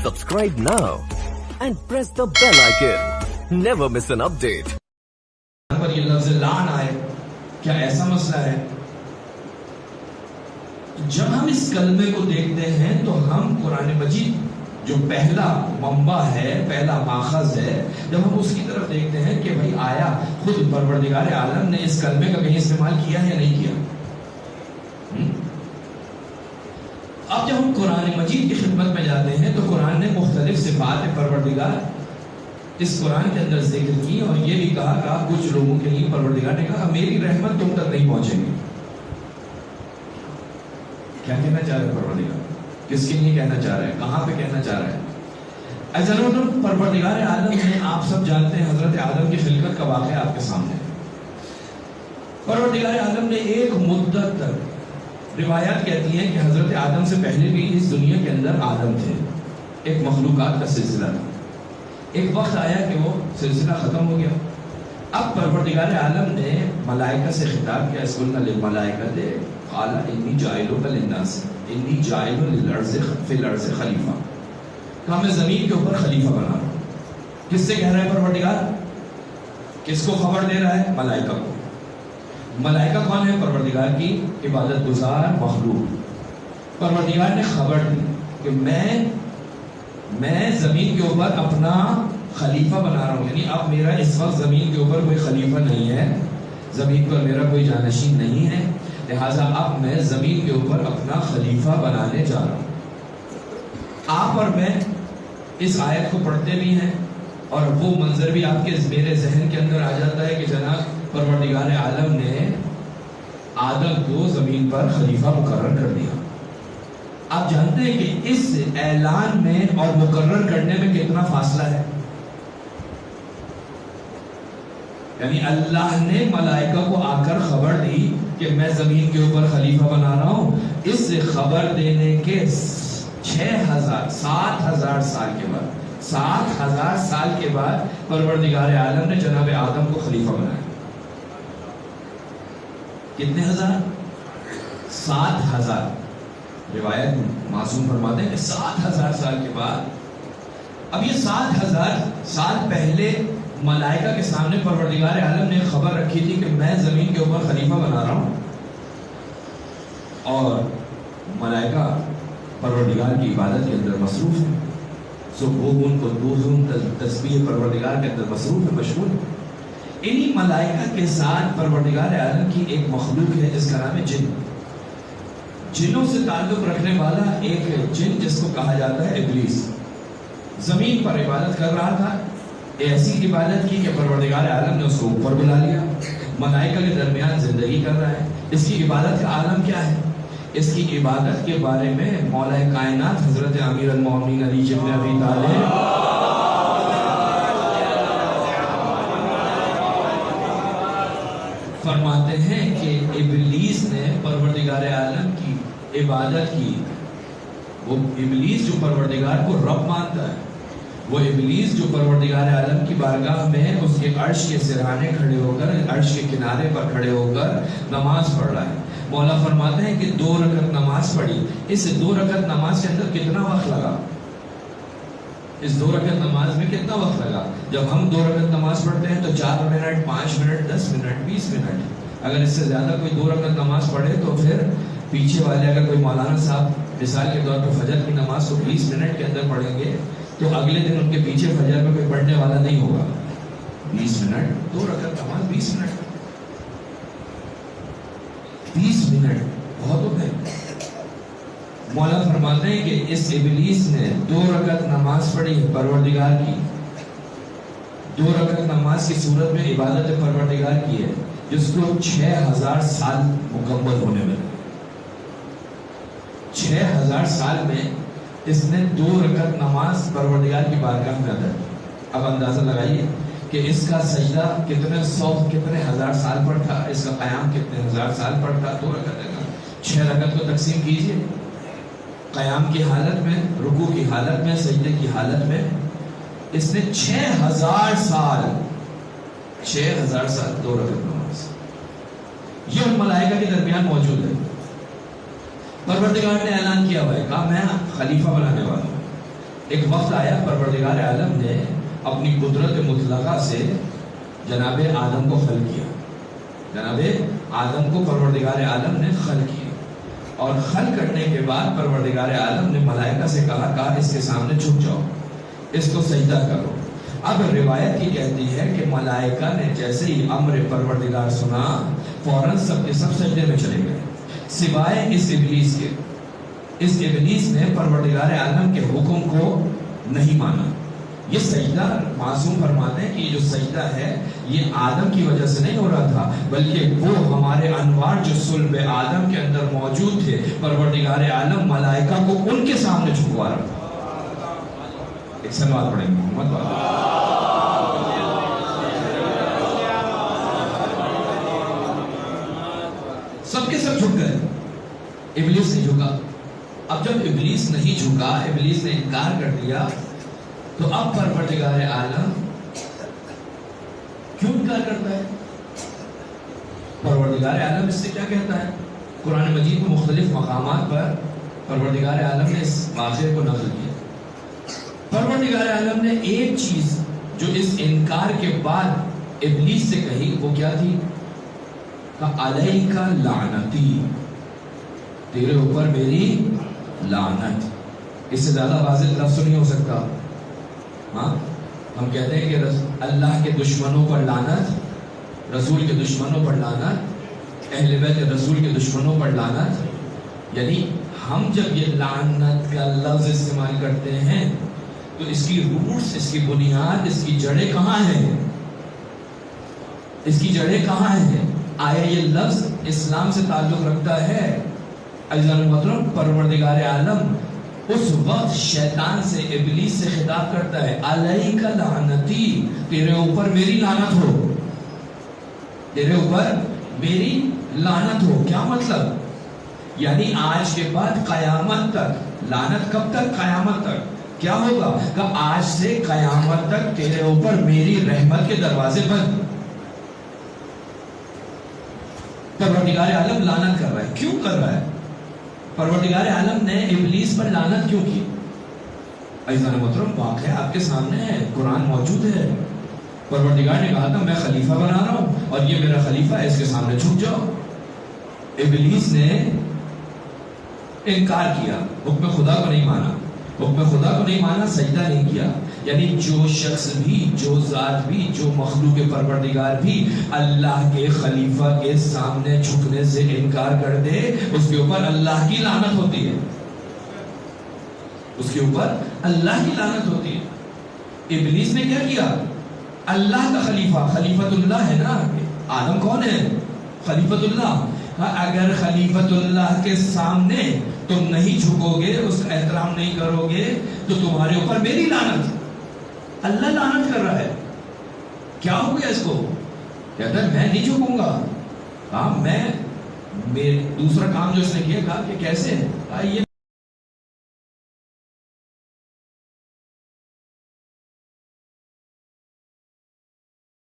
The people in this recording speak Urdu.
Subscribe now and press the bell icon. Never miss an update. پر یہ لفظ لعن آئے، کیا ایسا مسئلہ ہے؟ جب ہم اس کلمے کو دیکھتے ہیں تو ہم قرآن مجید جو پہلا منبع ہے، پہلا ماخذ ہے، جب ہم اس کی طرف دیکھتے ہیں کہ بھئی آیا خود پروردگار عالم نے اس کلمے کا کہیں استعمال کیا یا نہیں کیا؟ اب جب ہم قرآن مجید کی خدمت میں جاتے ہیں تو قرآن نے مختلف صفات پروردگار اس قرآن کے اندر ذکر کی، اور یہ بھی کہا کچھ لوگوں کے لیے پروردگار نے کہا میری رحمت تم تک نہیں پہنچے گی۔ کیا کہنا چاہ رہے پروردگار؟ کس کے لیے کہنا چاہ رہے ہیں؟ کہاں پہ کہنا چاہ رہے ہیں؟ اجل پروردگار عالم نے، آپ سب جانتے ہیں حضرت آدم کی خلقت کا واقعہ آپ کے سامنے۔ پروردگار عالم نے ایک مدت تک، روایات کہتی ہیں کہ حضرت آدم سے پہلے بھی اس دنیا کے اندر آدم تھے، ایک مخلوقات کا سلسلہ تھا۔ ایک وقت آیا کہ وہ سلسلہ ختم ہو گیا۔ اب پروردگار عالم نے ملائکہ سے خطاب کیا، اسقلنا للملائکۃ قال انی جاعل للناس انی جاعل فی الارض خلیفہ، کہا میں زمین کے اوپر خلیفہ بنا رہا ہوں۔ کس سے کہہ رہا ہے پروردگار؟ کس کو خبر دے رہا ہے؟ ملائکہ کو۔ ملائکہ کون ہے؟ پروردگار کی عبادت گزار مخلوق۔ پروردگار نے خبر دی کہ میں زمین کے اوپر اپنا خلیفہ بنا رہا ہوں، یعنی اب میرا اس وقت زمین کے اوپر کوئی خلیفہ نہیں ہے، زمین پر میرا کوئی جانشین نہیں ہے، لہٰذا اب میں زمین کے اوپر اپنا خلیفہ بنانے جا رہا ہوں۔ آپ اور میں اس آیت کو پڑھتے بھی ہیں، اور وہ منظر بھی آپ کے میرے ذہن کے اندر آ جاتا ہے کہ جناب پروردگار عالم نے آدم کو زمین پر خلیفہ مقرر کر دیا۔ آپ جانتے ہیں کہ اس اعلان میں اور مقرر کرنے میں کتنا فاصلہ ہے؟ یعنی اللہ نے ملائکہ کو آ کر خبر دی کہ میں زمین کے اوپر خلیفہ بنا رہا ہوں، اس خبر دینے کے 7,000 سال کے بعد، 7,000 سال کے بعد پروردگار عالم نے جناب آدم کو خلیفہ بنایا۔ کتنے ہزار؟ 7,000۔ روایت معصوم فرماتے ہیں کہ 7,000 سال کے بعد، اب یہ 7,000 سال پہلے ملائکہ کے سامنے پروردگار عالم نے خبر رکھی تھی کہ میں زمین کے اوپر خلیفہ بنا رہا ہوں، اور ملائکہ پروردگار کی عبادت کے اندر مصروف ہیں، سبحون قدوس تسبیح پروردگار کے اندر مصروف ہے، مشغول ہے۔ انہی ملائکہ کے ساتھ پروردگار عالم کی ایک مخلوق ہے جس کا نام ہے جن۔ جنوں سے تعلق رکھنے والا ایک جن جس کو کہا جاتا ہے ابلیس، زمین پر عبادت کر رہا تھا، ایسی عبادت کی کہ پروردگار عالم نے اس کو اوپر بلا لیا، ملائکہ کے درمیان زندگی کر رہا ہے۔ اس کی عبادت کا عالم کیا ہے؟ اس کی عبادت کے بارے میں مولا کائنات حضرت امیر المومنین علی بن ابی طالب فرماتے ہیں کہ ابلیس نے پروردگار عالم کی عبادت کی۔ وہ ابلیس جو پروردگار کو رب مانتا ہے، وہ ابلیس جو پروردگار عالم کی بارگاہ میں اس کے عرش کے سرانے کھڑے ہو کر، عرش کے کنارے پر کھڑے ہو کر نماز پڑھ رہا ہے۔ مولا فرماتے ہیں کہ 2 رکعت نماز پڑھی، اس 2 رکعت نماز کے اندر کتنا وقت لگا؟ اس 2 رکعت نماز میں کتنا وقت لگا؟ جب ہم 2 رکعت نماز پڑھتے ہیں تو 4 منٹ، 5 منٹ، 10 منٹ، 20 منٹ، اگر اس سے زیادہ کوئی 2 رکعت نماز پڑھے تو پھر پیچھے والے اگر کوئی مولانا صاحب مثال کے طور پر فجر کی نماز کو 20 منٹ کے اندر پڑھیں گے تو اگلے دن ان کے پیچھے فجر میں کوئی پڑھنے والا نہیں ہوگا۔ 20 منٹ 2 رکعت نماز، 20 منٹ 20 منٹ بہت ہو گئے۔ مولا فرماتے ہیں کہ اس ابلیس نے 2 رکعت نماز پڑھی پروردگار کی، 2 رکعت نماز کی صورت میں عبادت پروردگار کی ہے، جس کو 6,000 سال مکمل ہونے میں، 6,000 سال میں اس نے 2 رکعت نماز پروردگار کی بارگاہ میں ادا کی۔ اب اندازہ لگائیے کہ اس کا سجدہ کتنے ہزار سال پر تھا، اس کا قیام کتنے ہزار سال پر تھا۔ 2 رکعت ہے نا، 6 رکعت کو تقسیم کیجئے، قیام کی حالت میں، رکوع کی حالت میں، سجدے کی حالت میں اس نے 6,000 سال 2 رکعت نماز، یہ ملائکہ کے درمیان موجود ہے۔ پروردگار نے اعلان کیا ہوا ہے، کہا میں خلیفہ بنانے والا ہوں، ایک وقت آیا پروردگار عالم نے اپنی قدرت مطلقہ سے جناب آدم کو خلق کیا. جناب آدم کو پروردگار عالم نے خلق کیا اور خلق کرنے کے بعد پروردگار عالم نے ملائکہ سے کہا اس کے سامنے جھک جاؤ, اس کو سجدہ کرو. اب روایت یہ کہتی ہے کہ ملائکہ نے جیسے ہی امر پروردگار سنا فوراً سب کے سب سجدے میں چلے گئے سوائے اس ابلیس کے. اس ابلیس نے پروردگار عالم کے حکم کو نہیں مانا. یہ سجدہ معصوم فرماتے ہیں کہ یہ جو سجدہ ہے یہ آدم کی وجہ سے نہیں ہو رہا تھا, بلکہ وہ ہمارے انوار جو صلب آدم کے اندر موجود تھے پروردگار عالم ملائکہ کو ان کے سامنے جھکوا رہا تھا. ایک سلوات پڑھیں گے محمد سب کے سب جھک گئے, ابلیس نہیں جھکا. اب جب ابلیس نہیں جھکا, ابلیس نے انکار کر دیا, تو اب پروردگار عالم کیوں انکار کرتا ہے؟ پروردگار عالم اس سے کیا کہتا ہے؟ قرآن مجید میں مختلف مقامات پر پروردگار عالم نے اس واقعے کو نقل کیا. پروردگار عالم نے ایک چیز جو اس انکار کے بعد ابلیس سے کہی وہ کیا تھی؟ علیک لعنتی, تیرے اوپر میری لعنت. اس سے زیادہ واضح لفظ نہیں ہو سکتا. ہاں ہم کہتے ہیں کہ اللہ کے دشمنوں پر لعنت, رسول کے دشمنوں پر لعنت, اہل بیت رسول کے دشمنوں پر لعنت. یعنی ہم جب یہ لعنت کا لفظ استعمال کرتے ہیں تو اس کی روٹس, اس کی بنیاد, اس کی جڑیں کہاں ہیں؟ اس کی جڑیں کہاں ہیں؟ آیا یہ لفظ اسلام سے تعلق رکھتا ہے؟ عزیزان محترم, پروردگار عالم اس وقت شیطان سے, ابلیس سے خطاب کرتا ہے علیک لعنتی, تیرے اوپر میری لعنت ہو, تیرے اوپر میری لعنت ہو. کیا مطلب؟ یعنی آج کے بعد قیامت تک لعنت. کب تک؟ قیامت تک. کیا ہوگا کہ آج سے قیامت تک تیرے اوپر میری رحمت کے دروازے بند. پروردگار عالم لعنت کر رہا ہے. کیوں کر رہا ہے؟ پروردگار عالم نے ابلیس پر لعنت کیوں کی؟ عزیزان محترم, واقعہ آپ کے سامنے ہے, قرآن موجود ہے. پروردگار نے کہا تھا میں خلیفہ بنا رہا ہوں اور یہ میرا خلیفہ ہے, اس کے سامنے جھک جاؤ. ابلیس نے انکار کیا, حکم خدا کو نہیں مانا, حکم خدا کو نہیں مانا, سجدہ نہیں کیا. یعنی جو شخص بھی, جو ذات بھی, جو مخلوق پروردگار بھی اللہ کے خلیفہ کے سامنے جھکنے سے انکار کر دے اس کے اوپر اللہ کی لعنت ہوتی ہے. اس کے اوپر اللہ کی لعنت ہوتی ہے. ابلیس نے کیا کیا؟ اللہ کا خلیفہ, خلیفۃ اللہ ہے نا. آدم کون ہے؟ خلیفۃ اللہ. اگر خلیفۃ اللہ کے سامنے تم نہیں جھکو گے, اس کا احترام نہیں کرو گے, تو تمہارے اوپر میری لعنت. اللہ لعنت کر رہا ہے. کیا ہو گیا اس کو؟ کہتا ہے میں نہیں جھکوں گا. میں دوسرا کام جو اس نے کیا, کہا کہ کیسے؟ یہ